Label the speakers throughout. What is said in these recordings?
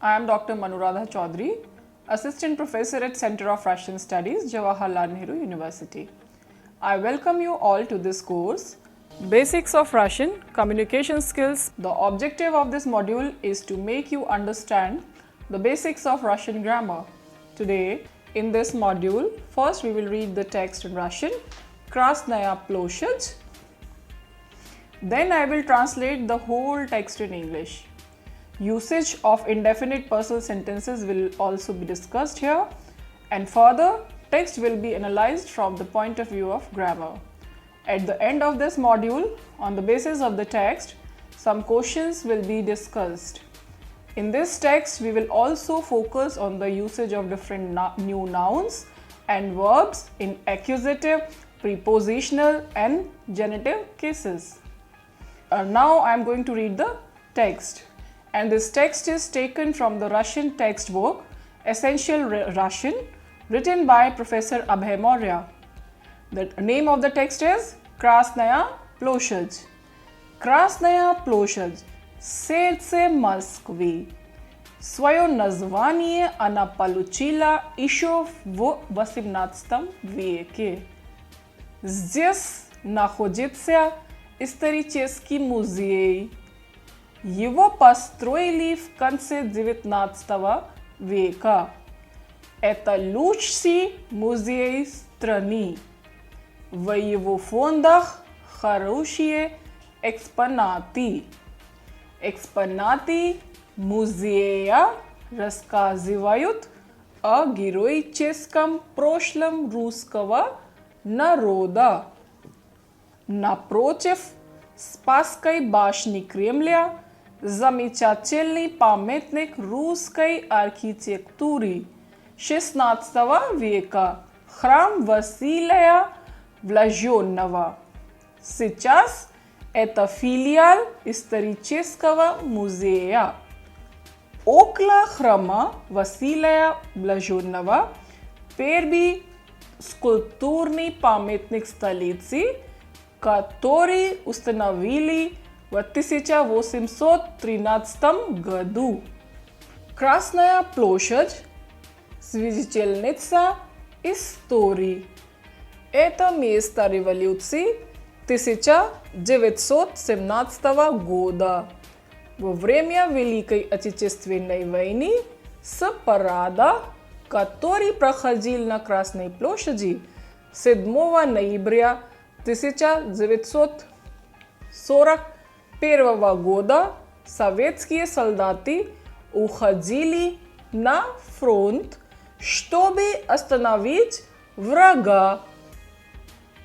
Speaker 1: I am Dr. Manuradha Chaudhary, Assistant Professor at Center of Russian Studies, Jawaharlal Nehru University. I welcome you all to this course, Basics of Russian Communication Skills. The objective of this module is to make you understand the basics of Russian grammar. Today, in this module, first we will read the text in Russian, Krasnaya Ploshadь. Then I will translate the whole text in English. Usage of indefinite personal sentences will also be discussed here, and further, text will be analyzed from the point of view of grammar. At the end of this module, on the basis of the text, some questions will be discussed. In this text, we will also focus on the usage of different new nouns and verbs in accusative, prepositional and genitive cases. Now I am going to read the text. And this text is taken from the Russian textbook Essential Russian, written by Professor Abhay Maurya. The name of the text is Krasnaya Ploshadь. Krasnaya Ploshadь, сердце Москвы. Свое название она получила еще в XVIII веке. Здесь находится исторический музей. Его построили в конце XIX века. Это лучший музей страны. В его фондах хорошие экспонаты. Экспонаты музея рассказывают о героическом прошлом русского народа. Напротив Спасской башни Кремля замечательный памятник русской архитектуры XVI века, храм Василия Блаженного. Сейчас это филиал исторического музея. Около храма Василия Блаженного первый скульптурный памятник столицы, который установили в 1813 году. Красная площадь – свидетельница истории. Это место революции 1917 года. Во время Великой Отечественной войны с парада, который проходил на Красной площади 7 ноября 1941 года, советские солдаты уходили на фронт, чтобы остановить врага.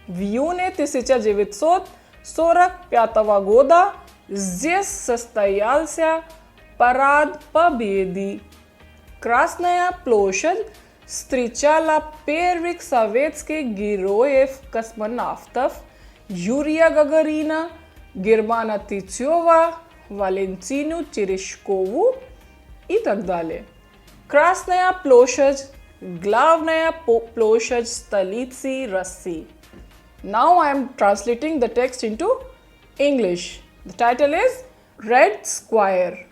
Speaker 1: В июне 1945 года здесь состоялся парад Победы. Красная площадь встречала первых советских героев-космонавтов Юрия Гагарина, Германа Титьева, Валентину Терешкову и так далее. Красная площадь – главная площадь столицы России. Now I am translating the text into English. The title is Red Square.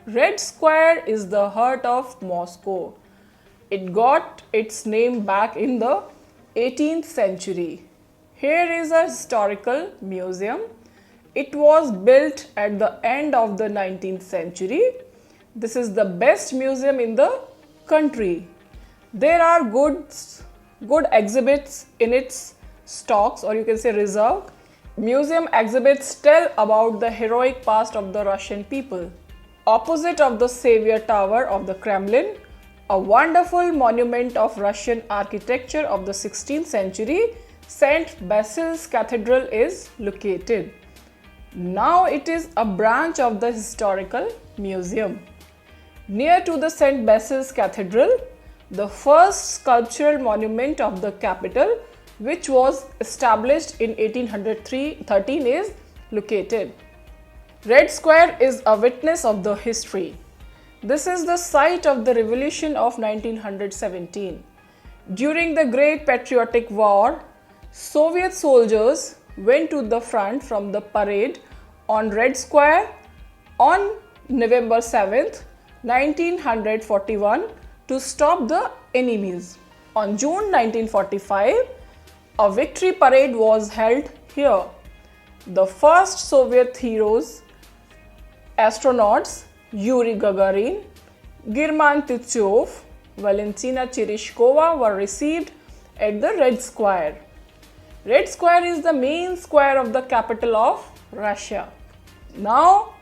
Speaker 1: Red Square is the heart of Moscow. It got its name back in the 18th century. Here is a historical museum. It was built at the end of the 19th century. This is the best museum in the country. There are good exhibits in its stocks, or you can say reserve. Museum exhibits tell about the heroic past of the Russian people. Opposite of the Savior Tower of the Kremlin, a wonderful monument of Russian architecture of the 16th century, St. Basil's Cathedral is located. Now it is a branch of the historical museum. Near to the St. Basil's Cathedral, the first sculptural monument of the capital, which was established in 1813, is located. Red Square is a witness of the history. This is the site of the revolution of 1917. During the Great Patriotic War, Soviet soldiers went to the front from the parade on Red Square on November 7th, 1941 to stop the enemies. On June 1945, a victory parade was held here. The first Soviet heroes, astronauts Yuri Gagarin, German Tityov, Valentina Tereshkova were received at the Red Square. Red Square is the main square of the capital of Russia. Now,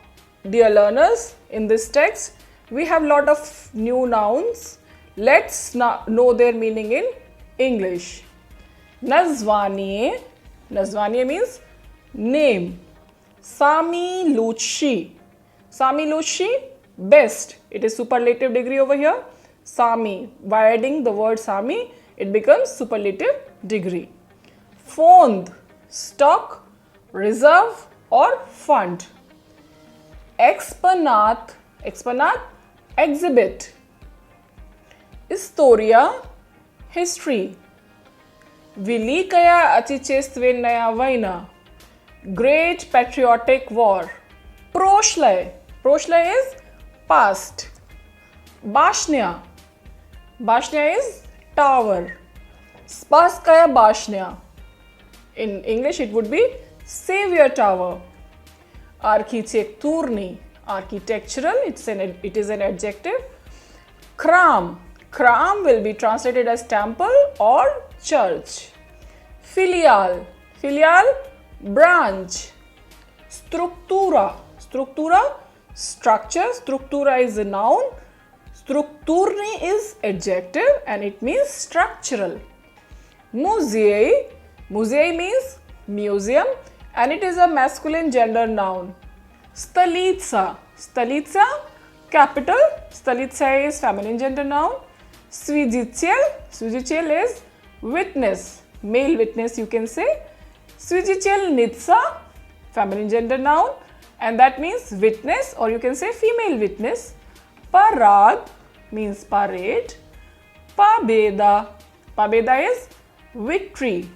Speaker 1: dear learners, in this text, we have lot of new nouns. Let's know their meaning in English. Nazvanie, nazvanie means name. Sami Luchi, Sami Luchi, best. It is superlative degree over here. Sami, by adding the word Sami, it becomes superlative degree. Fond, stock, reserve or fund. Exponat, exponat, exhibit. Historia, history. Velikaya Отечественная война, great patriotic war. Proshlay, proshlay is past. Bashnya, bashnya is tower. Spasskaya bashnya, in English it would be Savior Tower. Architecturny, architectural, it is an adjective. Khram, khram will be translated as temple or church. Filial, filial, branch. Struktura, struktura, structure. Struktura is a noun. Strukturny is adjective and it means structural. Muzei, muzei means museum and it is a masculine gender noun. Stolitsa, stolitsa, capital. Stolitsa is feminine gender noun. Sviditelj, sviditelj is witness, male witness you can say. Sviditelnitsa, feminine gender noun and that means witness or you can say female witness. Parad means parade. Pabeda, pabeda is victory.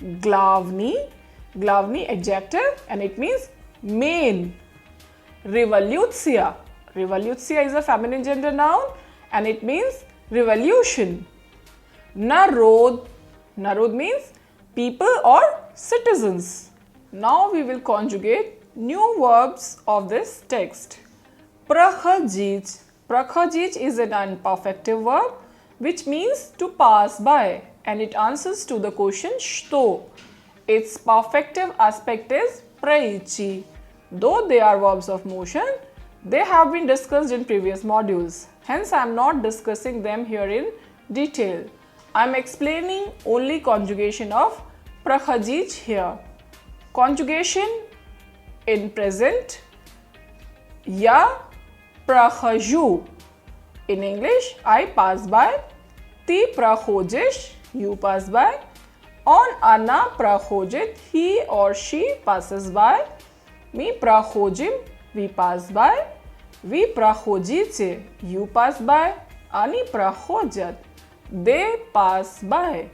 Speaker 1: Glavny, glavny adjective and it means main. Revoluция, revoluция is a feminine gender noun and it means revolution. Narod, narod means people or citizens. Now we will conjugate new verbs of this text. Prakhajij, prakhajij is an imperfective verb which means to pass by and it answers to the question shto. Its perfective aspect is praichi. Though they are verbs of motion, they have been discussed in previous modules. Hence, I am not discussing them here in detail. I am explaining only conjugation of prakhajij here. Conjugation in present, ya prakhaju. In English, I pass by. Ti prakhojish, you pass by. On ana prakhojit, he or she passes by. Mi prakhojim, we pass by. Vi prakhojite, you pass by. Ani prakhojat, they pass by.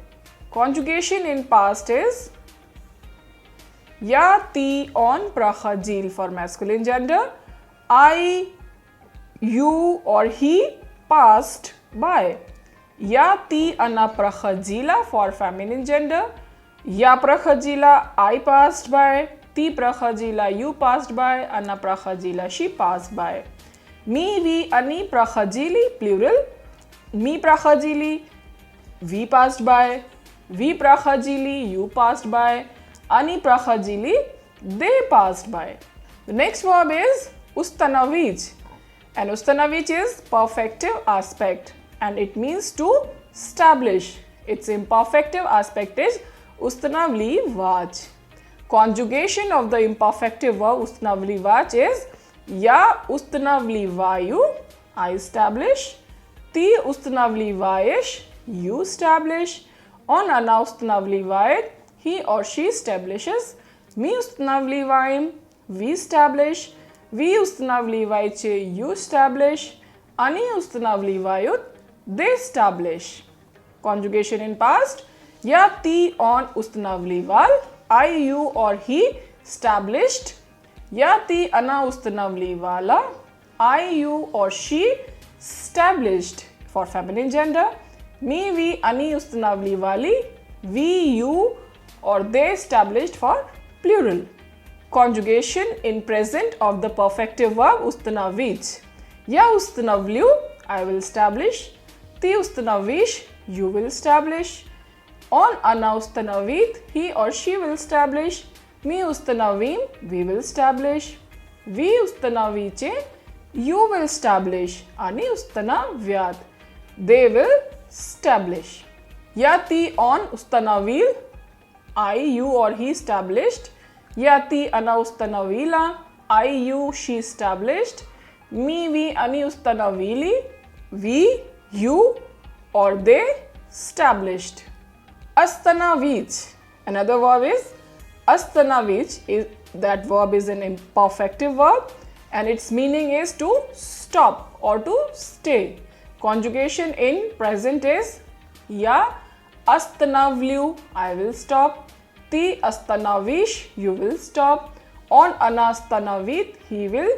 Speaker 1: Conjugation in past is ya ti on prakhajil for masculine gender. I, you or he passed by. Ya ti ana prakhajila for feminine gender. Ya prakhajila, I passed by. Ti prakhajila, you passed by. Ana prakhajila, she passed by. Mi, vi, ani prakhajili, plural. Mi prakhajili, we passed by. Vi prakhajili, you passed by. Ani prakhajili, they passed by. The next verb is ustanavij. And ustanavij is perfective aspect and it means to establish. Its imperfective aspect is ustanavli vaj. Conjugation of the imperfective verb ustanavli vaj is ya ustanavli vayu, I establish. Ti ustanavli vayish, you establish. On ana ustanavli vayet, he or she establishes. Mi ustanavli vayim, we establish. Vi ustanavli vayche, you establish. Ani ustanavli vayut, they establish. Conjugation in past, ya ti on ustanavli val, I, you or he established. Ya ti ana ustanavli vala, I, you or she established for feminine gender. Me, we, ani ustanavli wali. We, you or they established for plural. Conjugation in present of the perfective verb ustanavich. Ya ustanavliu, I will establish. Ti ustanavish, you will establish. On ana ustanavit, he or she will establish. Me ustanavim, we will establish. Vi ustanaviche, you will establish. Ani ustanavyat, they will establish. Yati on ustanavil, I, you or he established. Yati ana ustanavila, I, you, she established. Me, we, ani ustanavili, we, you or they established. Astanavich, another verb is astanavich. That verb is an imperfective verb and its meaning is to stop or to stay. Conjugation in present is ya astanavliu, I will stop. Ti astanavish, you will stop. On ana astanavit, he will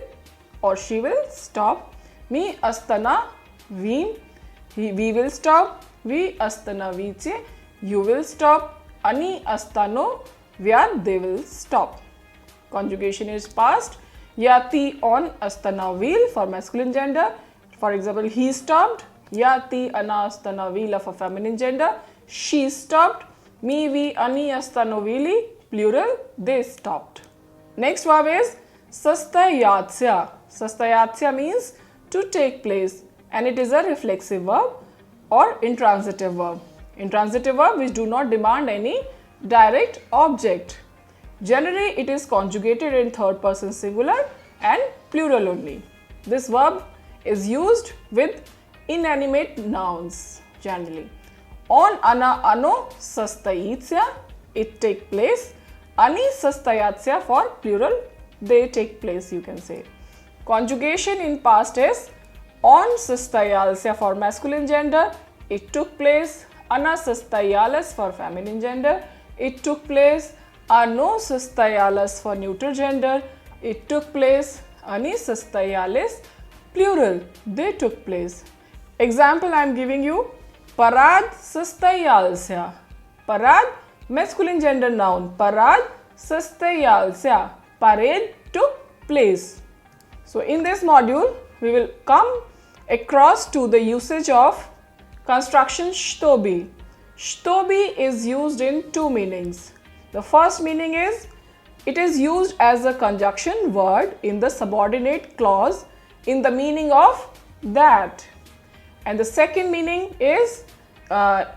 Speaker 1: or she will stop. Me astanavim, we will stop. Vi astanaviche, you will stop. Ani astano vyad, they will stop. Conjugation is past. Yati on astanavil for masculine gender. For example, he stopped. Yati ana astanavila for feminine gender. She stopped. Me, we, ani astanovili, plural, they stopped. Next verb is sastayatsya. Sastayatsya means to take place and it is a reflexive verb or intransitive verb. Intransitive verb which do not demand any direct object. Generally, it is conjugated in third person singular and plural only. This verb is used with inanimate nouns generally. On ana ano sastayatsya, it take place. Ani sastayatsya for plural, they take place, you can say. Conjugation in past is on sastayatsya for masculine gender, it took place. Ana sastayalas for feminine gender, it took place. Ano sastayalas for neutral gender, it took place. Ani sastayalis, plural, they took place. Example I am giving you. Parad sastayalsya. Parad, masculine gender noun. Parad sastayalsya. Parade took place. So in this module, we will come across to the usage of construction shtobi. Shtobi is used in two meanings. The first meaning is it is used as a conjunction word in the subordinate clause in the meaning of that. And the second meaning is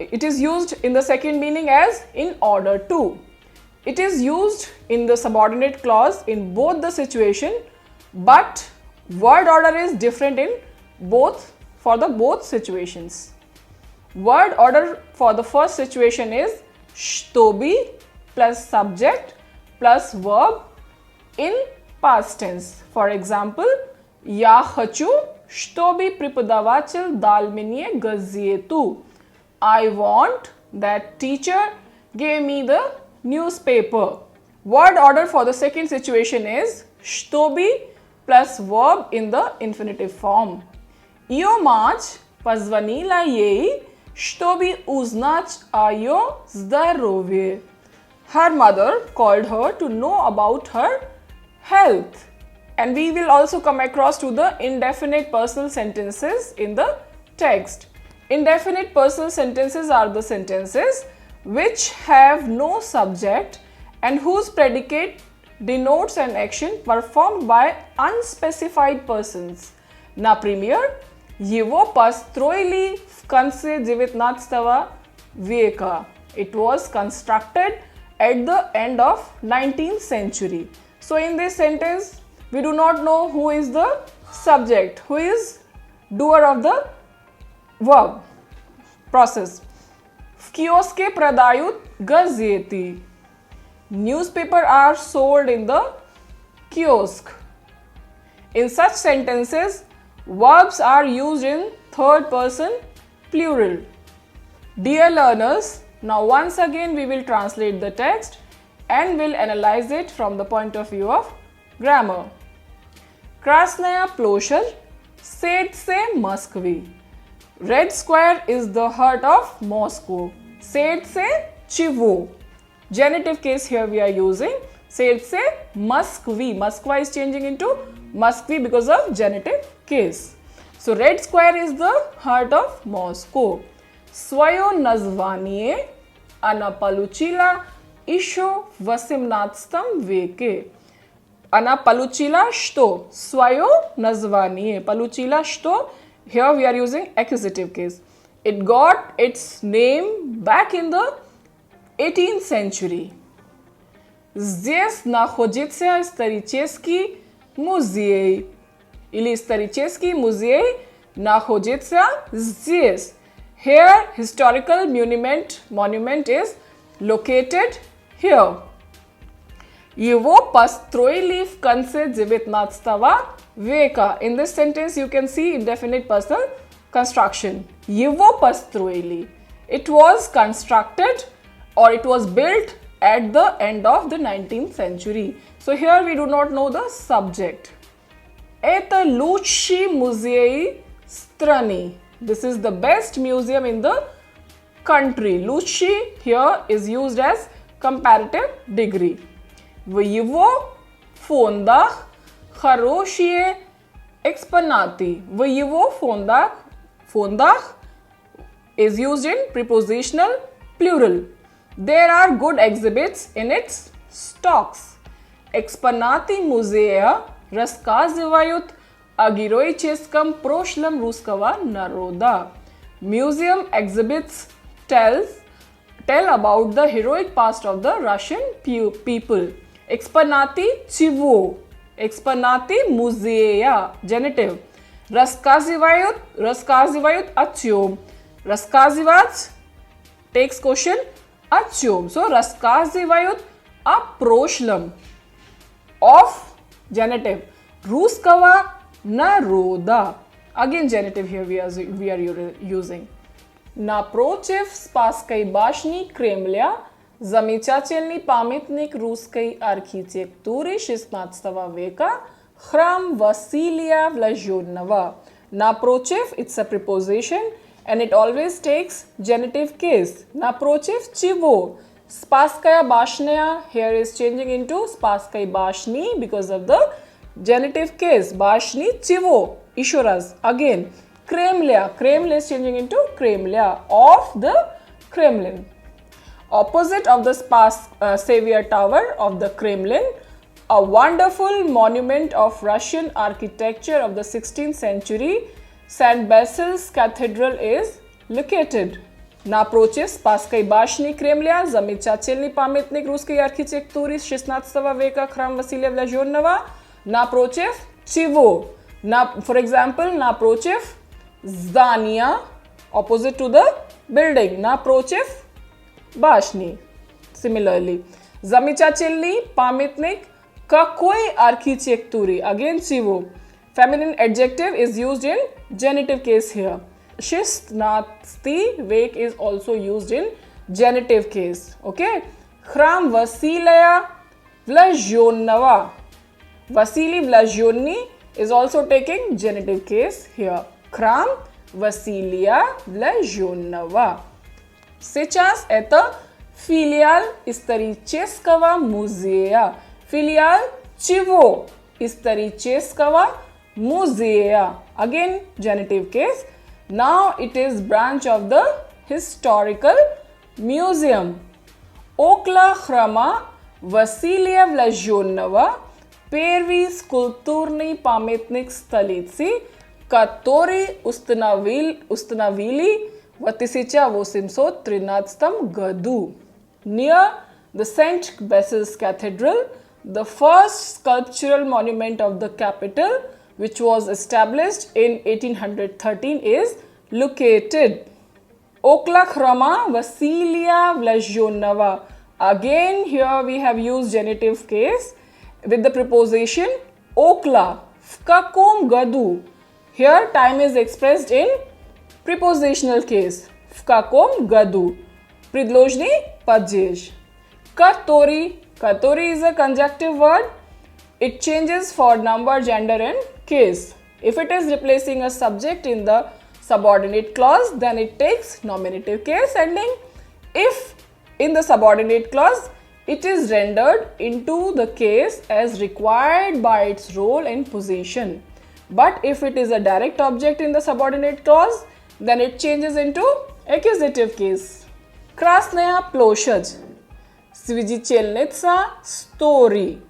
Speaker 1: it is used in the second meaning as in order to. It is used in the subordinate clause in both the situation, but word order is different in both for the both situations. Word order for the first situation is shtobi plus subject plus verb in past tense. For example, ya hachu shtobi pripodavachil dalminie gazietu. I want that teacher gave me the newspaper. Word order for the second situation is shtobi plus verb in the infinitive form. Io mać pozvanila jej, shtobi uznać ayo zdarowie. Her mother called her to know about her health. And we will also come across to the indefinite personal sentences in the text. Indefinite personal sentences are the sentences which have no subject and whose predicate denotes an action performed by unspecified persons. Например, его построили в конце 19 века. It was constructed at the end of 19th century. So in this sentence, we do not know who is the subject, who is doer of the verb process. В киоске продают газеты. Newspaper are sold in the kiosk. In such sentences, verbs are used in third person plural. Dear learners, now once again we will translate the text and will analyze it from the point of view of grammar. Krasnaya ploshad Said se Moskvi. Red Square is the heart of Moscow. Said se Chivo. Genitive case here we are using. Said se Moskvi. Moskva is changing into Moskvi because of genitive case. So Red Square is the heart of Moscow. Svoyo nazvanie ana paluchila isho vasimnatstam veke. Ana paluchila shto. Svoyo nazvanie. Paluchila shto. Here we are using accusative case. It got its name back in the 18th century. Здесь находится исторический музей. Или исторический музей находится здесь. Here historical monument is located here. Его построили в конце 19 века. In this sentence you can see indefinite personal construction. Его построили. It was constructed or it was built at the end of the 19th century. So here we do not know the subject. Это лучший музей страны. This is the best museum in the country. Лучший here is used as comparative degree. В его фондах хорошие экспонаты. В его фондах is used in prepositional plural. There are good exhibits in its stocks. Экспонаты музея рассказывают о героическом прошлом русского народа. Museum exhibits tell about the heroic past of the Russian people. Экспонаты чего? Экспонаты музея. Genitive. Рассказывают о чем? Рассказывать takes question о чем. So рассказывают о прошлом of genitive русского народа. Again genitive here we are using. Напротив Спасской башни Кремля замечательный памятник русской архитектуры 16 века храм Василия Блаженного. Напротив, it's a preposition and it always takes genitive case. Напротив чего? Spasskaya Bashnya here is changing into Spasskaya Bashni because of the genitive case. Bashni чего? Еще раз. Again. Kremlia. Kremlin is changing into Kremlia. Of the Kremlin. Opposite of the Savior Tower of the Kremlin, a wonderful monument of Russian architecture of the 16th century, St. Basil's Cathedral is located. Напротив Спасской башни Кремля замечательный памятник русской архитектуры 16 века храм Василия Блаженного. Напротив чего? For example, напротив здания, opposite to the building. Напротив башни. Similarly, замечательный памятник какой архитектуры? Again чего? Feminine adjective is used in genitive case here. 16 век is also used in genitive case. Okay? Храм Василия Блаженного. Vasily Blazheny is also taking genitive case here. Храм Василия Блаженного. Сейчас это филиал исторического музея. Филиал чего? Исторического музея. Again, genitive case. Now it is branch of the historical museum. Около храма Василия Блаженного первый скульптурный памятник столицы, который установили в 1813 году. Near the St. Basil's Cathedral, the first sculptural monument of the capital, which was established in 1813, is located. Около храма Василия Блаженного. Again, here we have used genitive case with the preposition около. В каком году? Here time is expressed in prepositional case. В каком году? Предложный падеж. Который. Который is a conjunctive word. It changes for number, gender and case. If it is replacing a subject in the subordinate clause, then it takes nominative case ending. If in the subordinate clause, it is rendered into the case as required by its role and position. But if it is a direct object in the subordinate clause, then it changes into accusative case. Krasnaya ploshaj, Svijicelnitsa story.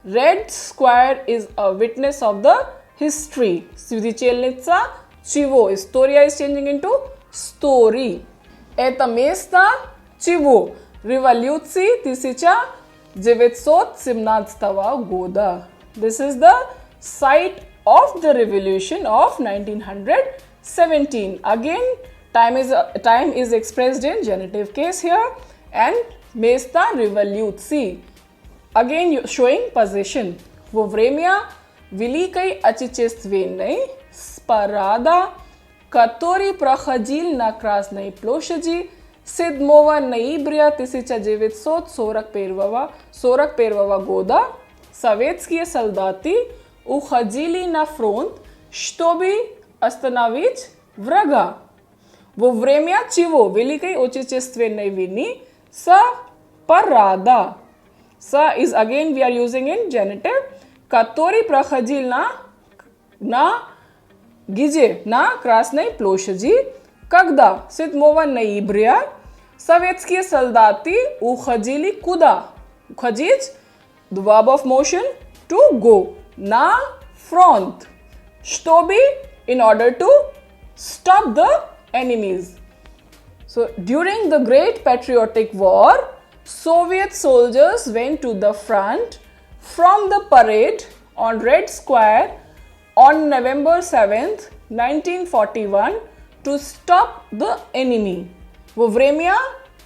Speaker 1: Red Square is a witness of the history. Svijicelnitsa chivo. Historia is changing into story. Это место чего? Революции 1917 года. This is the site of the revolution of 1917. Again, time is expressed in genitive case here, and место революции. Again, showing position. Во время Великой Отечественной парада, который проходил на Красной площади 7 ноября 1941 года, советские солдаты уходили на фронт, чтобы остановить врага. Во время чего? Великой Отечественной войны с парада. Sa is again we are using in genitive, который проходил на Красной площади, когда 7 ноября советские солдаты уходили куда? Уходить, the verb of motion, to go, на front, чтобы, in order to stop the enemies. So during the Great Patriotic War, Soviet soldiers went to the front from the parade on Red Square on November 7th, 1941 to stop the enemy. Во время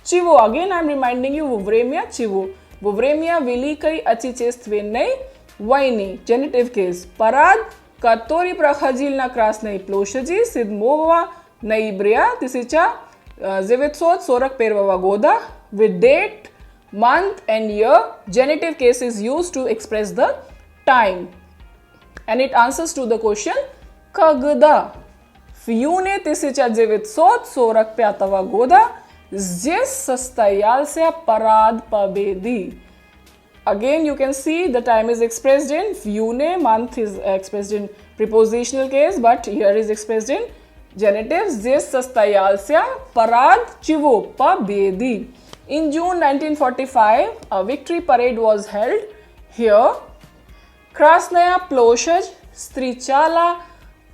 Speaker 1: чего? Again I am reminding you, во время чего? Во время Великой Отечественной войны. Genitive case. Парад, который проходил на Красной площади 7 ноября 1941 года, with date, month and year. Genitive case is used to express the time, and it answers to the question когда. В июне 1945 года здесь состоялся парад победы. Again, you can see the time is expressed in в июне, month is expressed in prepositional case, but here is expressed in genitive. Здесь состоялся парад чего? Победы. In June 1945, a victory parade was held here. Krasnaya площадь встречала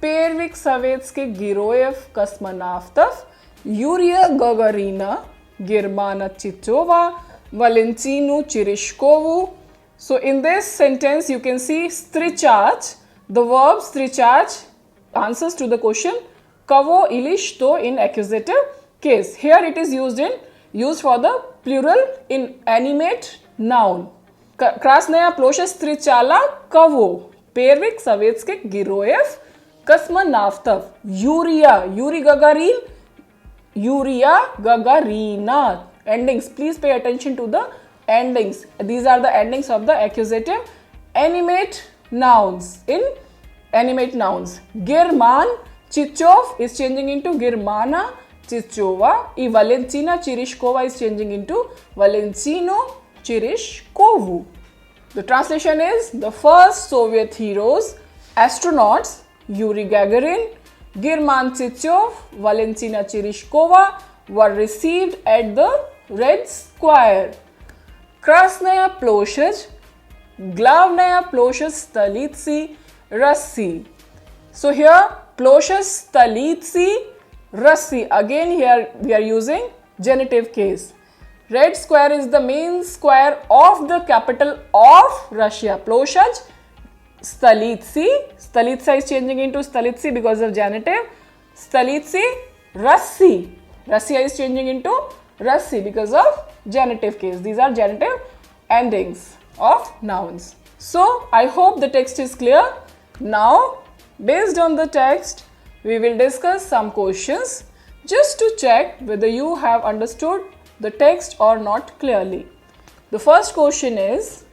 Speaker 1: первых советских героев-космонавтов Юрия Гагарина, Германа Титова, Валентину Терещкову. So in this sentence you can see встречать, the verb встречать answers to the question кого или что in accusative case. Here it is used for the plural in animate noun. Krasnaya площадь встречала кого? Первых советских героев космонавтов. Yuri Gagarin, Yuria Gagarina. Endings. Please pay attention to the endings. These are the endings of the accusative animate nouns. In animate nouns, German Chichov is changing into Germana Chichova. И Valentina Chirishkova is changing into Valentino Chirishkovu. The translation is the first Soviet heroes, astronauts Yuri Gagarin, German Chichov, Valentina Chirishkova were received at the Red Square. Krasnaya площадь, главная площадь столицы России. So here площадь столицы России. Again here we are using genitive case. Red Square is the main square of the capital of Russia. Площадь столицы. Stolitsa is changing into stolitsi because of genitive. Stolitsi Russi. Russia is changing into Russi because of genitive case. These are genitive endings of nouns. So I hope the text is clear. Now, based on the text, we will discuss some questions just to check whether you have understood the text or not clearly. The first question is,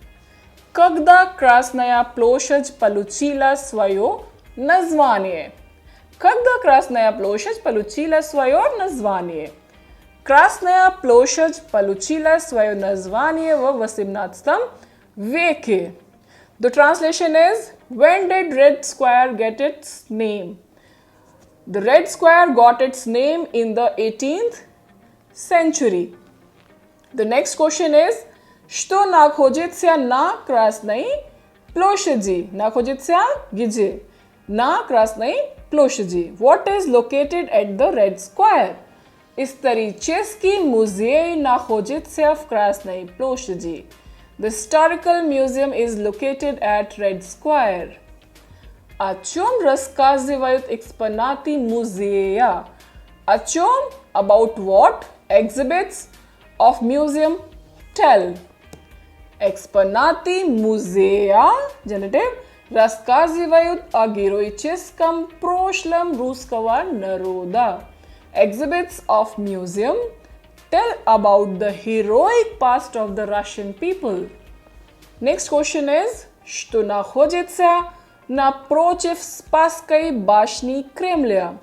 Speaker 1: когда Красная площадь получила свое название. Когда Красная площадь получила свое название? Красная площадь получила свое название в 18 веке. The translation is, when did Red Square get its name? The Red Square got its name in the 18th century. The next question is, что находится на Красной площади? Находится где? На Красной площади. What is located at the Red Square? Исторический музей находится в Красной площади. The historical museum is located at Red Square. О чем рассказывают экспонаты музея? О чем? About what? Exhibits of museum tell. Экспонаты музея, genitive, рассказывают о героическом прошлом русского народа. Exhibits of museum tell about the heroic past of the Russian people. Next question is, что находится напротив Спасской башни Кремля?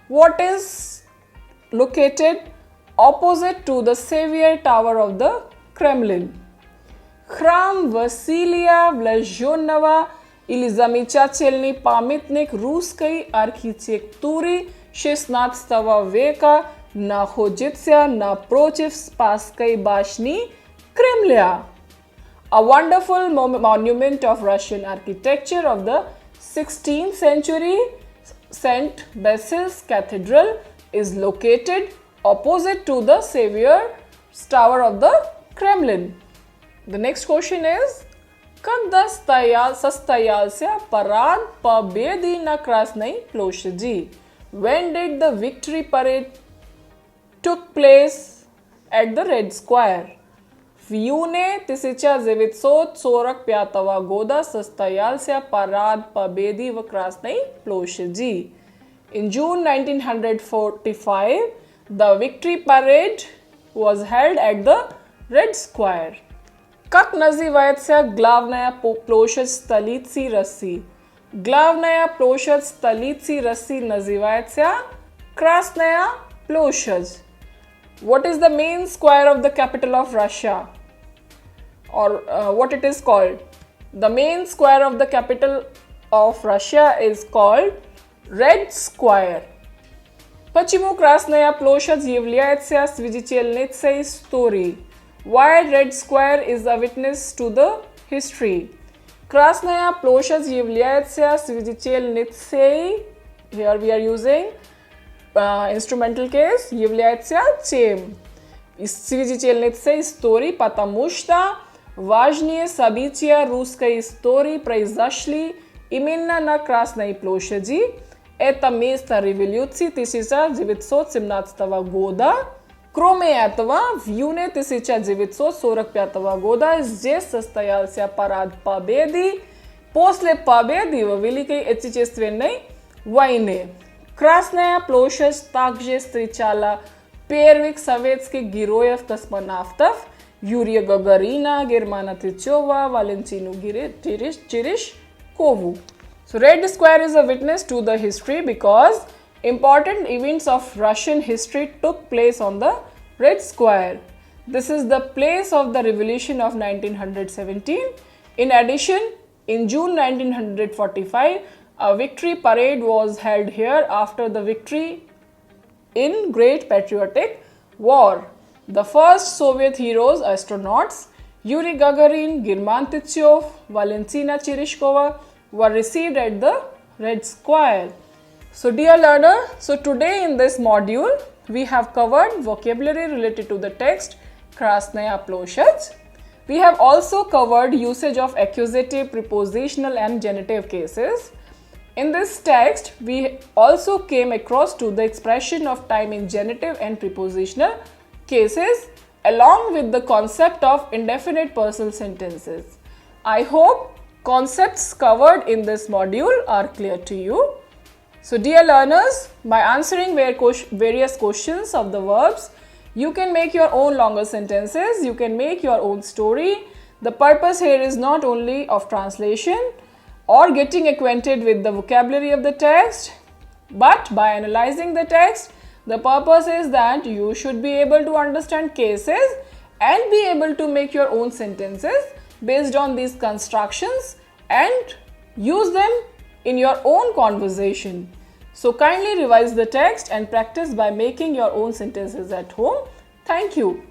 Speaker 1: What is located opposite to the Savior Tower of the Kremlin? Храм Василия Блаженного или замечательный памятник русской архитектуры XVI века находится напротив Спасской башни Кремля. A wonderful monument of Russian architecture of the 16th century, St. Basil's Cathedral is located opposite to the Savior's Tower of the Kremlin. The next question is, когда состоялся парад Победы на Красной площади? When did the victory parade took place at the Red Square? В июне 1945 года состоялся парад Победы в Красной площади. In June 1945, the victory parade was held at the Red Square. Как называется главная площадь столицы России? Главная площадь столицы России называется Красная площадь. What is the main square of the capital of Russia? Or what it is called? The main square of the capital of Russia is called Red Square. Почему Красная площадь является свидетельницей истории? Why Red Square is a witness to the history? Красная площадь является свидетельницей, here we are using instrumental case, является чем? Свидетельницей истории, потому что важные события русской истории произошли именно на Красной площади. Это место революции 1917 года. Кроме этого, в июне 1945 года здесь состоялся парад Победы после победы в Великой Отечественной войне. Красная площадь также встречала первых советских героев-космонавтов Юрия Гагарина, Германа Титова, Валентину Терещкову. So Red Square is a witness to the history because important events of Russian history took place on the Red Square. This is the place of the revolution of 1917. In addition, in June 1945, a victory parade was held here after the victory in Great Patriotic War. The first Soviet heroes, astronauts, Yuri Gagarin, German Tityov, Valentina Tereshkova were received at the Red Square. So dear learner, today in this module, we have covered vocabulary related to the text Krasnaya Ploshadь. We have also covered usage of accusative, prepositional and genitive cases. In this text, we also came across to the expression of time in genitive and prepositional cases along with the concept of indefinite personal sentences. I hope concepts covered in this module are clear to you. So dear learners, by answering various questions of the verbs, you can make your own longer sentences, you can make your own story. The purpose here is not only of translation or getting acquainted with the vocabulary of the text, but by analyzing the text, the purpose is that you should be able to understand cases and be able to make your own sentences based on these constructions and use them in your own conversation. So kindly revise the text and practice by making your own sentences at home. Thank you.